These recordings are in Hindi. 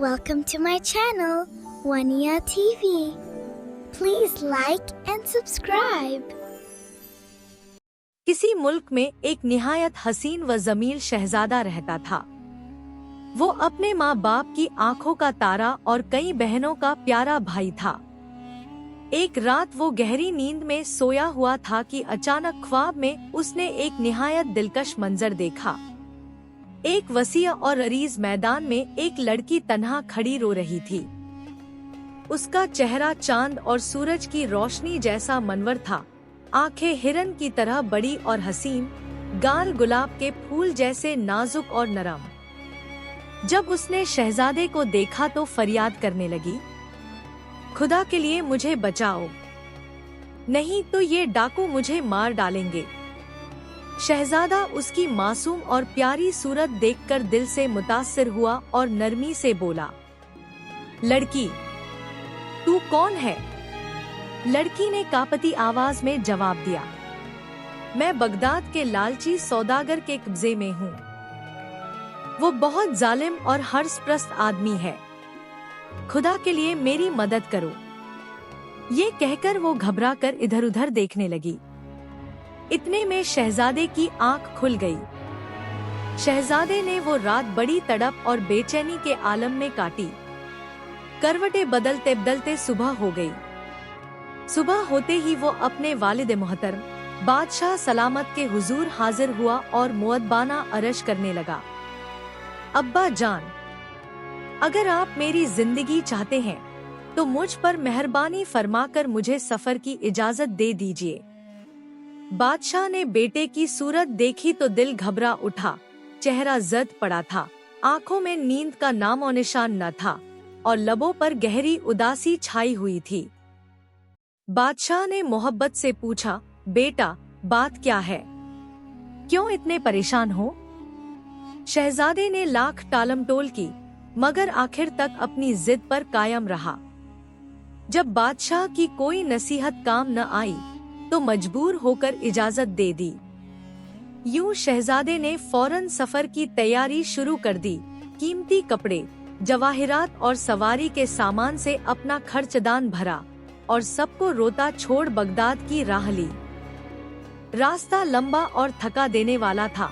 Welcome to my channel, Wania TV. Please like and subscribe. किसी मुल्क में एक निहायत हसीन व जमील शहजादा रहता था। वो अपने माँ बाप की आंखों का तारा और कई बहनों का प्यारा भाई था। एक रात वो गहरी नींद में सोया हुआ था कि अचानक ख्वाब में उसने एक निहायत दिलकश मंजर देखा। एक वसीअ और अरीज मैदान में एक लड़की तन्हा खड़ी रो रही थी। उसका चेहरा चांद और सूरज की रोशनी जैसा मनवर था। आंखें हिरन की तरह बड़ी और हसीन, गाल गुलाब के फूल जैसे नाजुक और नरम। जब उसने शहजादे को देखा तो फरियाद करने लगी, खुदा के लिए मुझे बचाओ, नहीं तो ये डाकू मुझे मार डालेंगे। शहजादा उसकी मासूम और प्यारी सूरत देखकर दिल से मुतासिर हुआ और नरमी से बोला, लड़की, तू कौन है? लड़की ने कांपती आवाज में जवाब दिया, मैं बगदाद के लालची सौदागर के कब्जे में हूँ। वो बहुत जालिम और हर्षप्रस्त आदमी है, खुदा के लिए मेरी मदद करो। ये कहकर वो घबराकर इधर उधर देखने लगी। इतने में शहजादे की आंख खुल गई। शहजादे ने वो रात बड़ी तड़प और बेचैनी के आलम में काटी। करवटें बदलते बदलते सुबह हो गई। सुबह होते ही वो अपने वालिद मोहतरम बादशाह सलामत के हुजूर हाजिर हुआ और मुअद्दबाना अर्ज करने लगा, अब्बा जान, अगर आप मेरी जिंदगी चाहते हैं तो मुझ पर मेहरबानी फरमाकर मुझे सफर की इजाजत दे दीजिए। बादशाह ने बेटे की सूरत देखी तो दिल घबरा उठा। चेहरा जद पड़ा था, आंखों में नींद का नामो निशान न था और लबों पर गहरी उदासी छाई हुई थी। बादशाह ने मोहब्बत से पूछा, बेटा, बात क्या है? क्यों इतने परेशान हो? शहजादे ने लाख टालमटोल की, मगर आखिर तक अपनी जिद पर कायम रहा। जब बादशाह की कोई नसीहत काम न आई तो मजबूर होकर इजाजत दे दी। यूं शहजादे ने फौरन सफर की तैयारी शुरू कर दी। कीमती कपड़े, जवाहिरात और सवारी के सामान से अपना खर्चदान भरा और सबको रोता छोड़ बगदाद की राह ली। रास्ता लंबा और थका देने वाला था,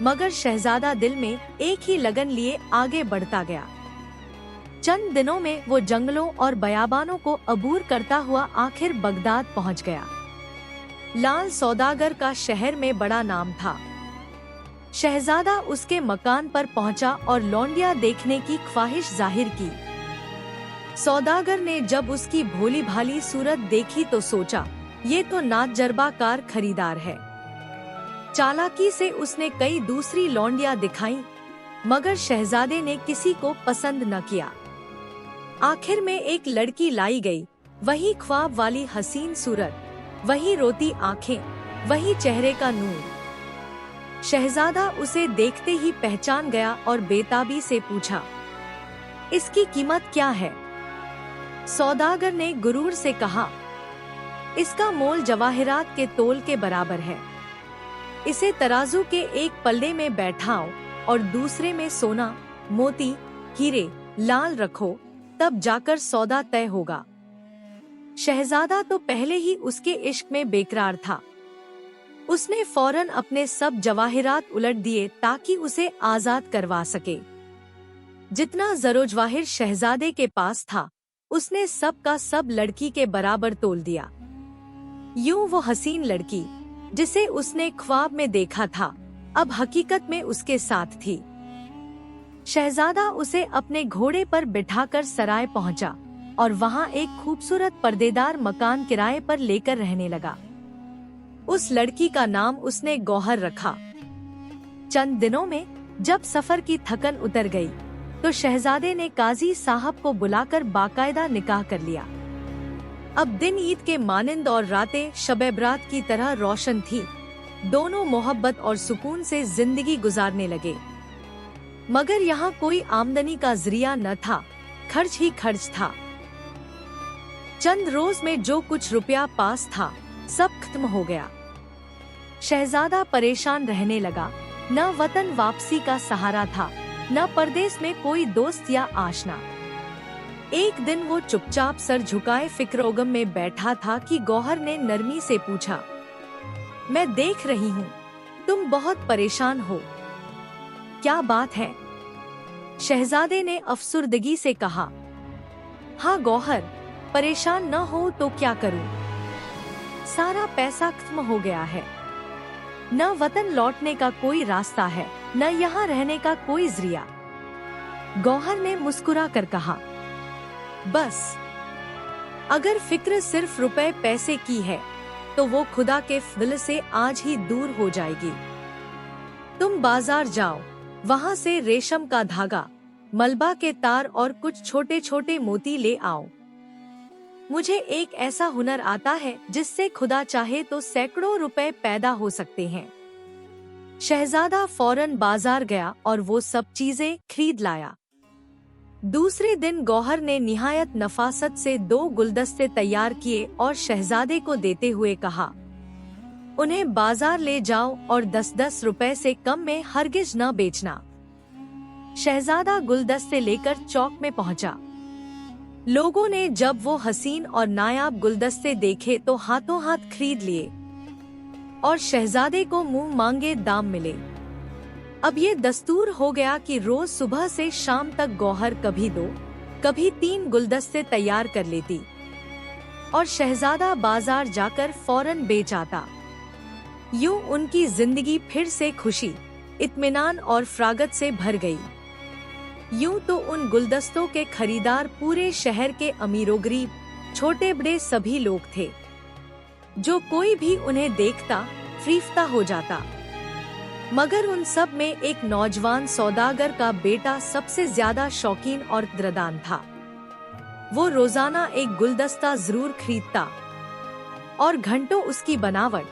मगर शहजादा दिल में एक ही लगन लिए आगे बढ़ता गया। चंद दिनों में वो जंगलों और बयाबानों को अबूर करता हुआ आखिर बगदाद पहुंच गया। लाल सौदागर का शहर में बड़ा नाम था। शहजादा उसके मकान पर पहुंचा और लौंडिया देखने की ख्वाहिश जाहिर की। सौदागर ने जब उसकी भोली भाली सूरत देखी तो सोचा, ये तो नातजर्बाकार खरीदार है। चालाकी से उसने कई दूसरी लौंडिया दिखाई, मगर शहजादे ने किसी को पसंद न किया। आखिर में एक लड़की लाई गई, वही ख्वाब वाली हसीन सूरत, वही रोती आंखें, वही चेहरे का नूर। शहजादा उसे देखते ही पहचान गया और बेताबी से पूछा, इसकी कीमत क्या है? सौदागर ने गुरूर से कहा, इसका मोल जवाहिरात के तोल के बराबर है। इसे तराजू के एक पल्ले में बैठाओ और दूसरे में सोना, मोती, हीरे, लाल रखो, तब जाकर सौदा तय होगा। शहजादा तो पहले ही उसके इश्क में बेकरार था। उसने फौरन अपने सब जवाहिरात उलट दिए ताकि उसे आजाद करवा सके। जितना जरोजवाहिर शहजादे के पास था, उसने सब का सब लड़की के बराबर तोल दिया। यूं वो हसीन लड़की, जिसे उसने ख्वाब में देखा था, अब हकीकत में उसके साथ थी। शहजादा उसे अपने घोड़े पर बिठाकर सराय पहुंचा और वहां एक खूबसूरत पर्देदार मकान किराए पर लेकर रहने लगा। उस लड़की का नाम उसने गौहर रखा। चंद दिनों में जब सफर की थकन उतर गई, तो शहजादे ने काजी साहब को बुलाकर बाकायदा निकाह कर लिया। अब दिन ईद के मानिंद और रातें शब बरात की तरह रोशन थी। दोनों मोहब्बत और सुकून से जिंदगी गुजारने लगे। मगर यहाँ कोई आमदनी का जरिया न था, खर्च ही खर्च था। चंद रोज में जो कुछ रुपया पास था, सब खत्म हो गया। शहजादा परेशान रहने लगा। न वतन वापसी का सहारा था, न परदेश में कोई दोस्त या आशना। एक दिन वो चुपचाप सर झुकाए फिक्रोगम में बैठा था कि गौहर ने नरमी से पूछा, मैं देख रही हूँ तुम बहुत परेशान हो, क्या बात है? शहजादे ने अफसुर्दगी से कहा, हाँ गौहर, परेशान न हो तो क्या करूं? सारा पैसा खत्म हो गया है, न वतन लौटने का कोई रास्ता है, न यहाँ रहने का कोई जरिया। गौहर ने मुस्कुरा कर कहा, बस अगर फिक्र सिर्फ रुपए पैसे की है तो वो खुदा के फज़ल से आज ही दूर हो जाएगी। तुम बाजार जाओ, वहाँ से रेशम का धागा, मलबा के तार और कुछ छोटे छोटे मोती ले आओ। मुझे एक ऐसा हुनर आता है जिससे खुदा चाहे तो सैकड़ों रुपए पैदा हो सकते हैं। शहजादा फौरन बाजार गया और वो सब चीजें खरीद लाया। दूसरे दिन गौहर ने निहायत नफासत से 2 गुलदस्ते तैयार किए और शहजादे को देते हुए कहा, उन्हें बाजार ले जाओ और 10-10 रुपए से कम में हरगिज न बेचना। शहजादा गुलदस्ते लेकर चौक में पहुंचा। लोगों ने जब वो हसीन और नायाब गुलदस्ते देखे तो हाथों हाथ खरीद लिए और शहजादे को मुंह मांगे दाम मिले। अब ये दस्तूर हो गया कि रोज सुबह से शाम तक गौहर कभी 2, कभी 3 गुलदस्ते तैयार कर लेती और शहजादा बाजार जाकर फौरन बेच आता। यूं उनकी जिंदगी फिर से खुशी, इत्मीनान और फरागत से भर गई। यूं तो उन गुलदस्तों के खरीदार पूरे शहर के अमीरों गरीब, छोटे बड़े सभी लोग थे। जो कोई भी उन्हें देखता फरीफ्ता हो जाता। मगर उन सब में एक नौजवान सौदागर का बेटा सबसे ज्यादा शौकीन और कदरदान था। वो रोजाना एक गुलदस्ता जरूर खरीदता और घंटों उसकी बनावट,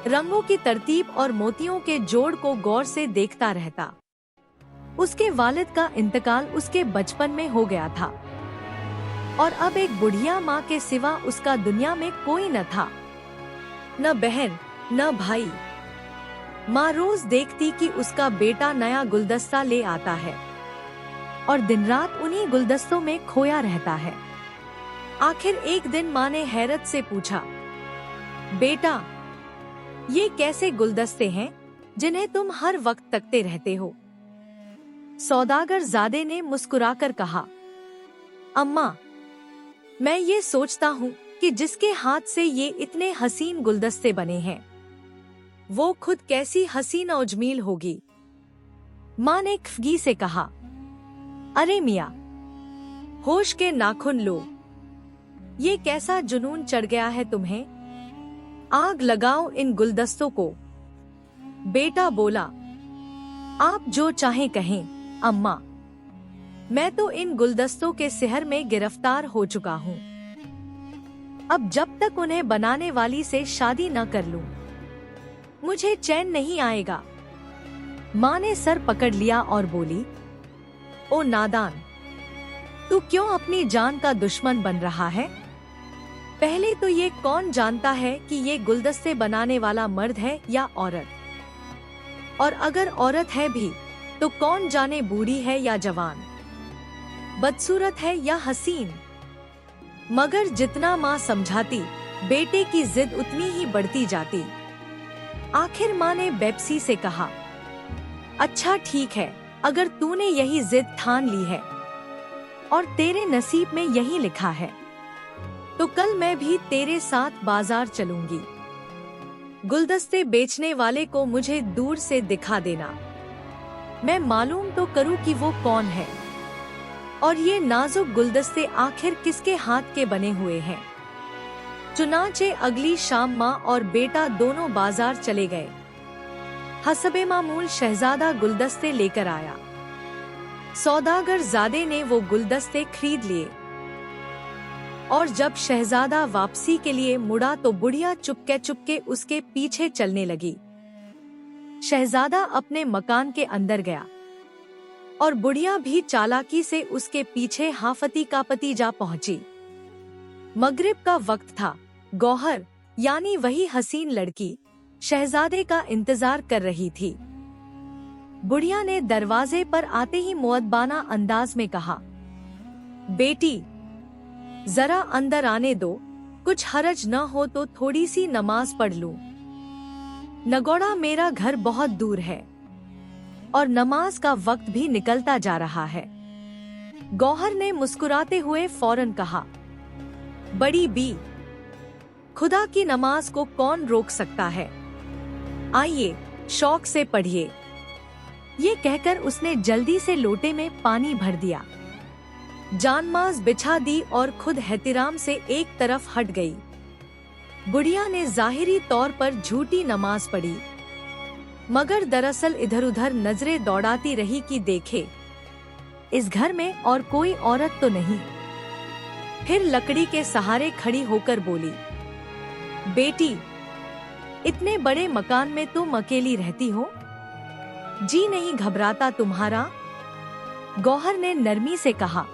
रंगों की तरतीब और मोतियों के जोड़ को गौर से देखता रहता। उसके वालिद का इंतकाल उसके बचपन में हो गया था और अब एक बुढ़िया माँ के सिवा उसका दुनिया में कोई न था, न बहन न भाई। माँ रोज देखती कि उसका बेटा नया गुलदस्ता ले आता है और दिन रात उन्हीं गुलदस्तों में खोया रहता है। आखिर एक दिन माँ ने हैरत से पूछा, बेटा ये कैसे गुलदस्ते हैं जिन्हें तुम हर वक्त तकते रहते हो? सौदागर ज़ादे ने मुस्कुराकर कहा, अम्मा मैं ये सोचता हूँ कि जिसके हाथ से ये इतने हसीन गुलदस्ते बने हैं वो खुद कैसी हसीन और जमील होगी। माँ ने खफगी से कहा, अरे मियाँ होश के नाखून लो, ये कैसा जुनून चढ़ गया है तुम्हें? आग लगाओ इन गुलदस्तों को। बेटा बोला, आप जो चाहें कहें अम्मा, मैं तो इन गुलदस्तों के सिहर में गिरफ्तार हो चुका हूँ। अब जब तक उन्हें बनाने वाली से शादी न कर लूं, मुझे चैन नहीं आएगा। माँ ने सर पकड़ लिया और बोली, ओ नादान, तू क्यों अपनी जान का दुश्मन बन रहा है? पहले तो ये कौन जानता है कि ये गुलदस्ते बनाने वाला मर्द है या औरत? और अगर औरत है भी तो कौन जाने बूढ़ी है या जवान, बदसूरत है या हसीन? मगर जितना माँ समझाती, बेटे की जिद उतनी ही बढ़ती जाती। आखिर माँ ने बेप्सी से कहा, अच्छा ठीक है, अगर तूने यही जिद ठान ली है और तेरे नसीब में यही लिखा है तो कल मैं भी तेरे साथ बाजार चलूंगी। गुलदस्ते बेचने वाले को मुझे दूर से दिखा देना, मैं मालूम तो करूं कि वो कौन है और ये नाजुक गुलदस्ते आखिर किसके हाथ के बने हुए हैं। चुनाचे अगली शाम माँ और बेटा दोनों बाजार चले गए। हसबे मामूल शहजादा गुलदस्ते लेकर आया। सौदागर ज़ादे ने वो गुलदस्ते खरीद लिए और जब शहजादा वापसी के लिए मुड़ा तो बुढ़िया चुपके चुपके उसके पीछे चलने लगी। शहजादा अपने मकान के अंदर गया और बुढ़िया भी चालाकी से उसके पीछे हाफती का पति जा पहुंची। मगरिब का वक्त था। गौहर यानी वही हसीन लड़की शहजादे का इंतजार कर रही थी। बुढ़िया ने दरवाजे पर आते ही मुअद्दबाना अंदाज में कहा, बेटी जरा अंदर आने दो, कुछ हरज न हो तो थोड़ी सी नमाज पढ़ लूं। नगौड़ा मेरा घर बहुत दूर है और नमाज का वक्त भी निकलता जा रहा है। गौहर ने मुस्कुराते हुए फौरन कहा, बड़ी बी, खुदा की नमाज को कौन रोक सकता है, आइए शौक से पढ़िए। ये कहकर उसने जल्दी से लोटे में पानी भर दिया, जानमाज बिछा दी और खुद एहतिराम से एक तरफ हट गई। बुढ़िया ने जाहिरी तौर पर झूठी नमाज पढ़ी, मगर दरअसल इधर उधर नजरें दौड़ाती रही कि देखे इस घर में और कोई औरत तो नहीं। फिर लकड़ी के सहारे खड़ी होकर बोली, बेटी इतने बड़े मकान में तुम अकेली रहती हो, जी नहीं घबराता तुम्हारा? गौहर ने नरमी से कहा,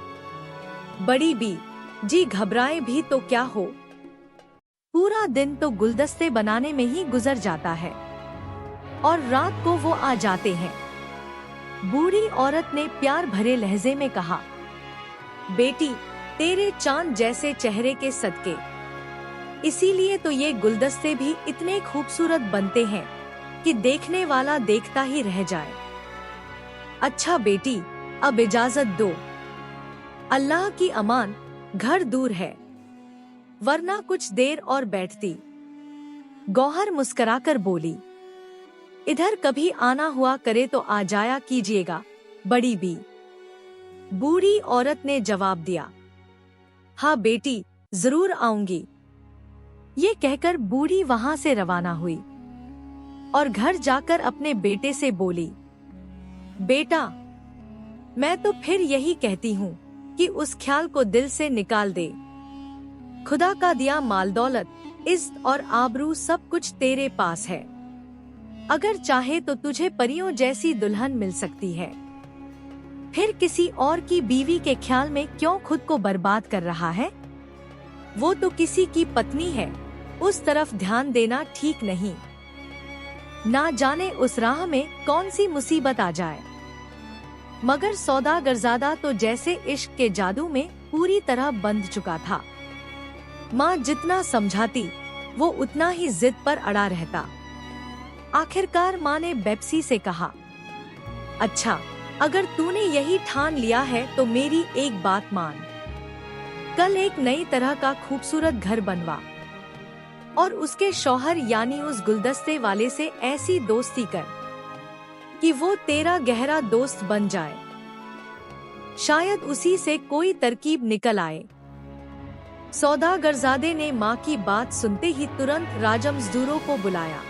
बड़ी बी, जी घबराए भी तो क्या हो, पूरा दिन तो गुलदस्ते बनाने में ही गुजर जाता है और रात को वो आ जाते हैं। बूढ़ी औरत ने प्यार भरे लहजे में कहा, बेटी तेरे चांद जैसे चेहरे के सदके, इसीलिए तो ये गुलदस्ते भी इतने खूबसूरत बनते हैं कि देखने वाला देखता ही रह जाए। अच्छा बेटी, अब इजाजत दो, अल्लाह की अमान, घर दूर है, वरना कुछ देर और बैठती। गौहर मुस्कुराकर बोली, इधर कभी आना हुआ करे तो आ जाया कीजिएगा बड़ी बी। बूढ़ी औरत ने जवाब दिया, हाँ बेटी जरूर आऊंगी। ये कहकर बूढ़ी वहां से रवाना हुई और घर जाकर अपने बेटे से बोली, बेटा मैं तो फिर यही कहती हूँ कि उस ख्याल को दिल से निकाल दे। खुदा का दिया माल दौलत, इज्जत और आबरू सब कुछ तेरे पास है, अगर चाहे तो तुझे परियों जैसी दुल्हन मिल सकती है। फिर किसी और की बीवी के ख्याल में क्यों खुद को बर्बाद कर रहा है? वो तो किसी की पत्नी है, उस तरफ ध्यान देना ठीक नहीं। ना जाने उस राह में कौन सी मुसीबत आ जाए। मगर सौदागरजादा तो जैसे इश्क के जादू में पूरी तरह बंध चुका था। माँ जितना समझाती वो उतना ही जिद पर अड़ा रहता। आखिरकार माँ ने बेप्सी से कहा, अच्छा अगर तूने यही ठान लिया है तो मेरी एक बात मान, कल एक नई तरह का खूबसूरत घर बनवा और उसके शौहर यानी उस गुलदस्ते वाले से ऐसी दोस्ती कर कि वो तेरा गहरा दोस्त बन जाए। शायद उसी से कोई तरकीब निकल आए। सौदागरजादे ने माँ की बात सुनते ही तुरंत राजमजदूरों को बुलाया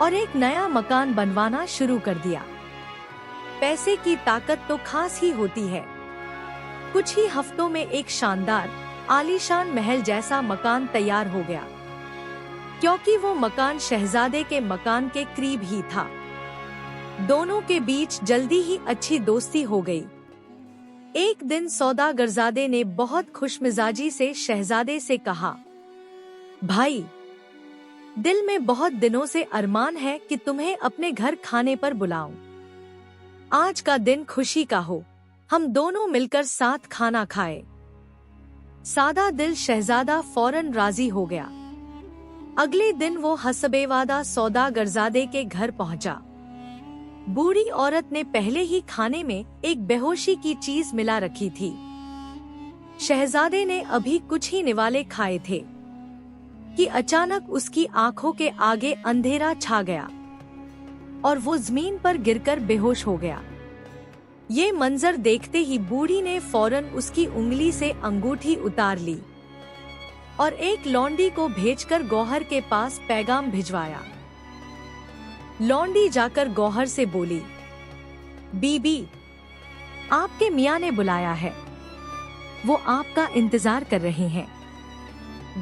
और एक नया मकान बनवाना शुरू कर दिया। पैसे की ताकत तो खास ही होती है। कुछ ही हफ्तों में एक शानदार आलीशान महल जैसा मकान तैयार हो गया, क्योंकि वो मकान शहजादे के मकान के करीब ही था। दोनों के बीच जल्दी ही अच्छी दोस्ती हो गई। एक दिन सौदागरजादे ने बहुत खुशमिजाजी से शहजादे से कहा, भाई दिल में बहुत दिनों से अरमान है कि तुम्हें अपने घर खाने पर बुलाऊं। आज का दिन खुशी का हो, हम दोनों मिलकर साथ खाना खाए। सादा दिल शहजादा फौरन राजी हो गया। अगले दिन वो हसबेवादा सौदागरजादे के घर पहुंचा। बूढ़ी औरत ने पहले ही खाने में एक बेहोशी की चीज मिला रखी थी। शहजादे ने अभी कुछ ही निवाले खाए थे कि अचानक उसकी आंखों के आगे अंधेरा छा गया और वो जमीन पर गिरकर बेहोश हो गया। ये मंजर देखते ही बूढ़ी ने फौरन उसकी उंगली से अंगूठी उतार ली और एक लौंडी को भेजकर गौहर के पास पैगाम भिजवाया। लौंडी जाकर गौहर से बोली, बीबी आपके मियाँ ने बुलाया है, वो आपका इंतजार कर रहे हैं।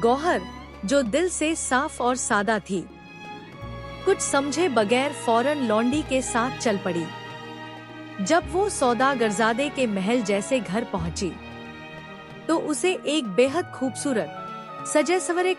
गौहर जो दिल से साफ और सादा थी, कुछ समझे बगैर फौरन लौंडी के साथ चल पड़ी। जब वो सौदागरजादे के महल जैसे घर पहुंची तो उसे एक बेहद खूबसूरत सजे सवरे